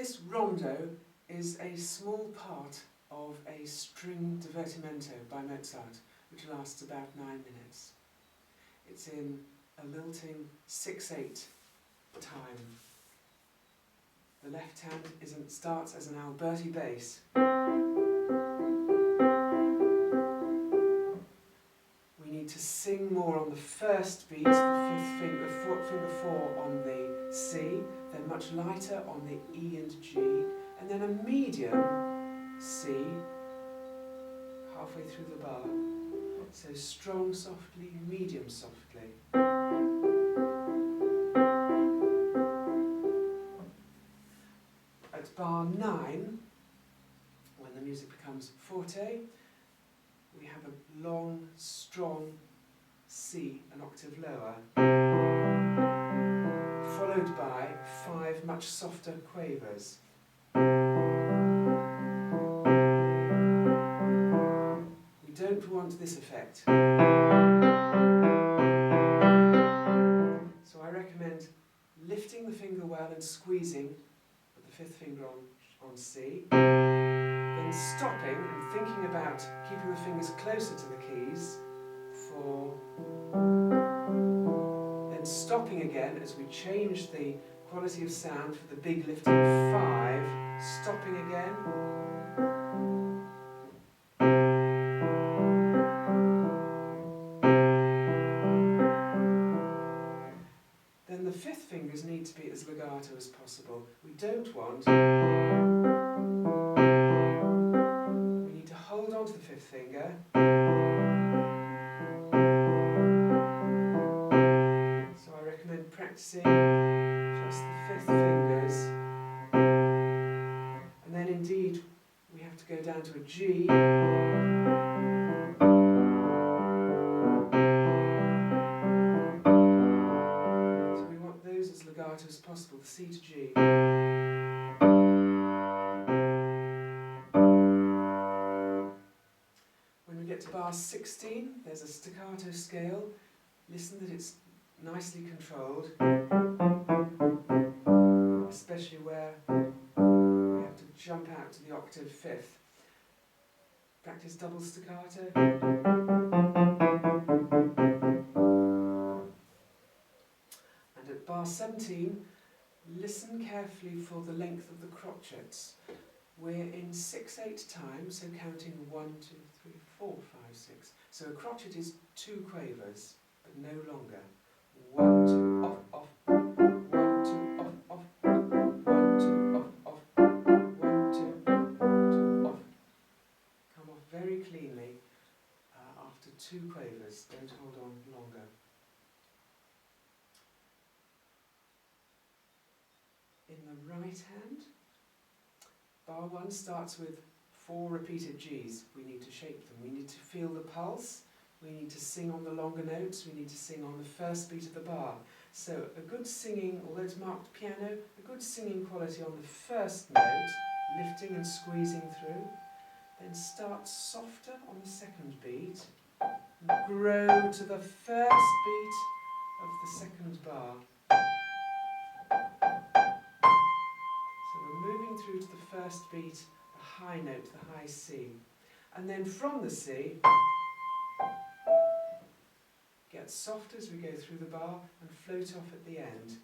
This rondo is a small part of a string divertimento by Mozart, which lasts about 9 minutes. It's in a lilting 6/8 time. The left hand starts as an Alberti bass. We need to sing more on the first beat, the fifth finger, finger 4 on the C, then much lighter on the E and G, and then a medium C halfway through the bar. So strong softly, medium softly. At bar 9, when the music becomes forte, we have a long, strong C, an octave lower, followed by 5 much softer quavers. We don't want this effect. So I recommend lifting the finger well and squeezing with the 5th finger on C, then stopping and thinking about keeping the fingers closer to the keys for, then stopping again as we change the quality of sound for the big lifting 5, stopping again, then the 5th fingers need to be as legato as possible. We don't want, we need to hold on to the 5th finger, so I recommend practicing just the 5th fingers, and then indeed we have to go down to a G, so we want those as legato as possible, the C to G. When we get to bar 16, there's a staccato scale. Listen that it's nicely controlled, especially where we have to jump out to the octave 5th. Practice double staccato. And at bar 17, listen carefully for the length of the crotchets. We're in 6/8 time, so counting 1, 2, 3, 4, 5, 6. So a crotchet is 2 quavers, but no longer. 1, 2, off, off. 1, 2, off, off. 1, 2, off, off. 1, 2, 2, off. Come off very cleanly after 2 quavers. Don't hold on longer. In the right hand, bar 1 starts with 4 repeated Gs. We need to shape them. We need to feel the pulse. We need to sing on the longer notes. We need to sing on the first beat of the bar. So a good singing, although it's marked piano, a good singing quality on the first note, lifting and squeezing through. Then start softer on the second beat. And grow to the first beat of the second bar. Moving through to the first beat, the high note, the high C. And then from the C, get soft as we go through the bar and float off at the end.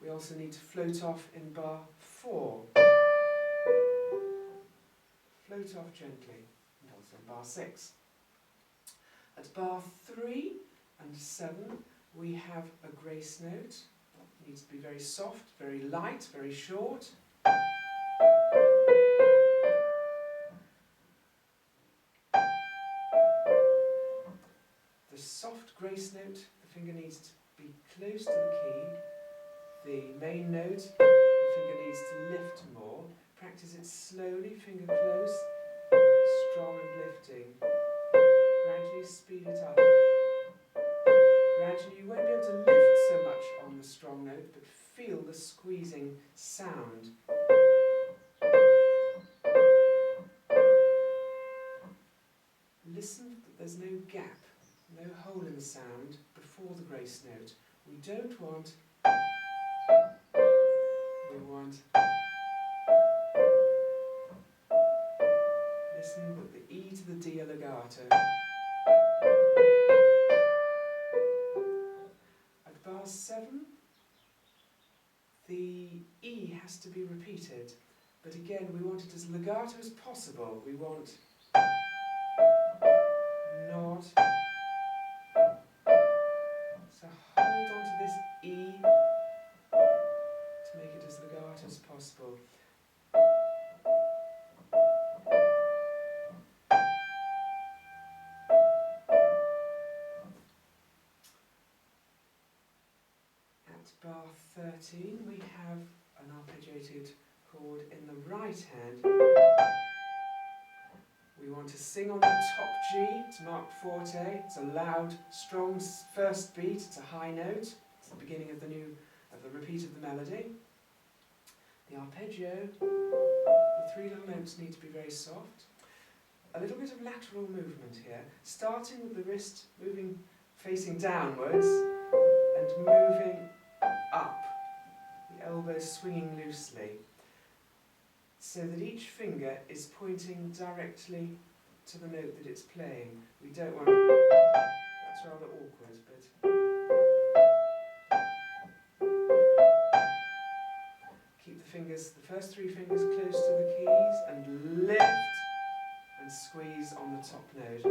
We also need to float off in bar 4. Float off gently, and also in bar 6. At bar 3 and 7, we have a grace note. It needs to be very soft, very light, very short. The soft grace note, the finger needs to be close to the key. The main note, the finger needs to lift more. Practice it slowly, finger close, strong and lifting. Gradually speed it up. Gradually you won't be able to lift so much on the strong note, but feel the squeezing sound. Listen that there's no gap, no hole in the sound before before the grace note. We don't want, we want, listen, but the E to the D are legato. At bar 7, the E has to be repeated, but again we want it as legato as possible. We want not, so hold on to this E to make it as legato as possible. At bar 13 we have an arpeggiated chord in the right hand. We want to sing on the top G, it's marked forte, it's a loud, strong first beat, it's a high note, it's the beginning of the repeat of the melody. The arpeggio, the 3 little notes need to be very soft. A little bit of lateral movement here, starting with the wrist moving, facing downwards, and moving up, the elbows swinging loosely, so that each finger is pointing directly to the note that it's playing. We don't want, that's rather awkward, but keep the fingers, the first 3 fingers close to the keys, and lift and squeeze on the top note.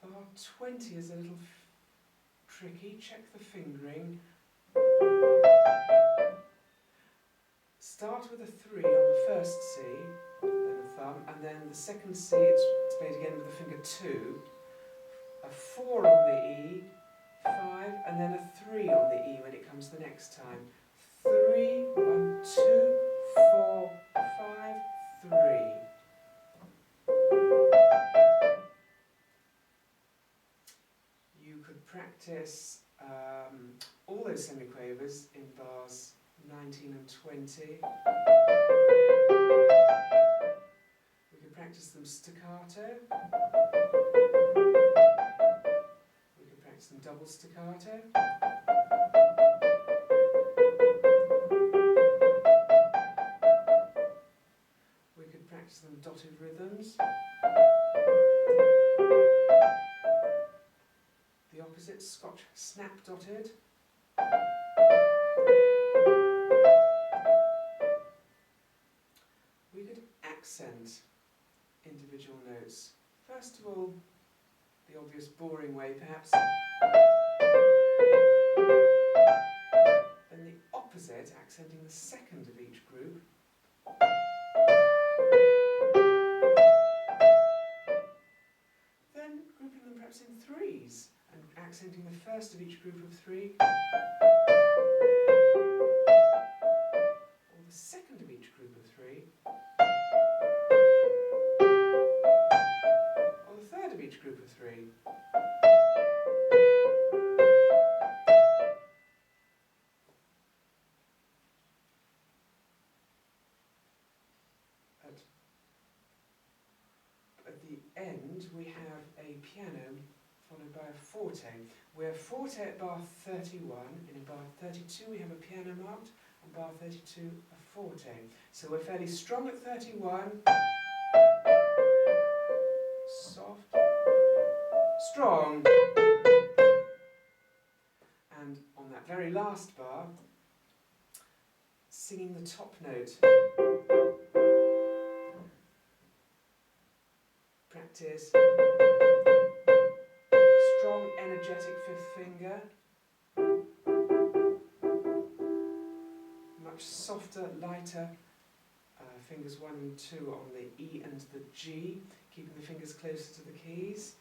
Bar 20 is a little tricky, check the fingering. Start with a 3 on the first C, then a thumb, and then the second C, it's played again with the finger 2, a 4 on the E, 5, and then a 3 on the E when it comes the next time. 3, 1, 2, 4, 5, 3. You could practice all those semiquavers in bars 19 and 20. We could practice them staccato. We could practice them double staccato. We could practice them dotted rhythms. The opposite, Scotch snap dotted. We could accent individual notes. First of all, the obvious boring way perhaps. Then the opposite, accenting the second of each group. Then grouping them perhaps in 3s and accenting the first of each group of 3. Or the second of each group of 3. Or the third of each group of 3. At the end we have a piano followed by a forte. We're forte at bar 31, and in bar 32 we have a piano marked, and bar 32 a forte. So we're fairly strong at 31, soft, strong, and on that very last bar, singing the top note. Practice strong, energetic 5th finger, much softer, lighter fingers 1 and 2 on the E and the G, keeping the fingers closer to the keys.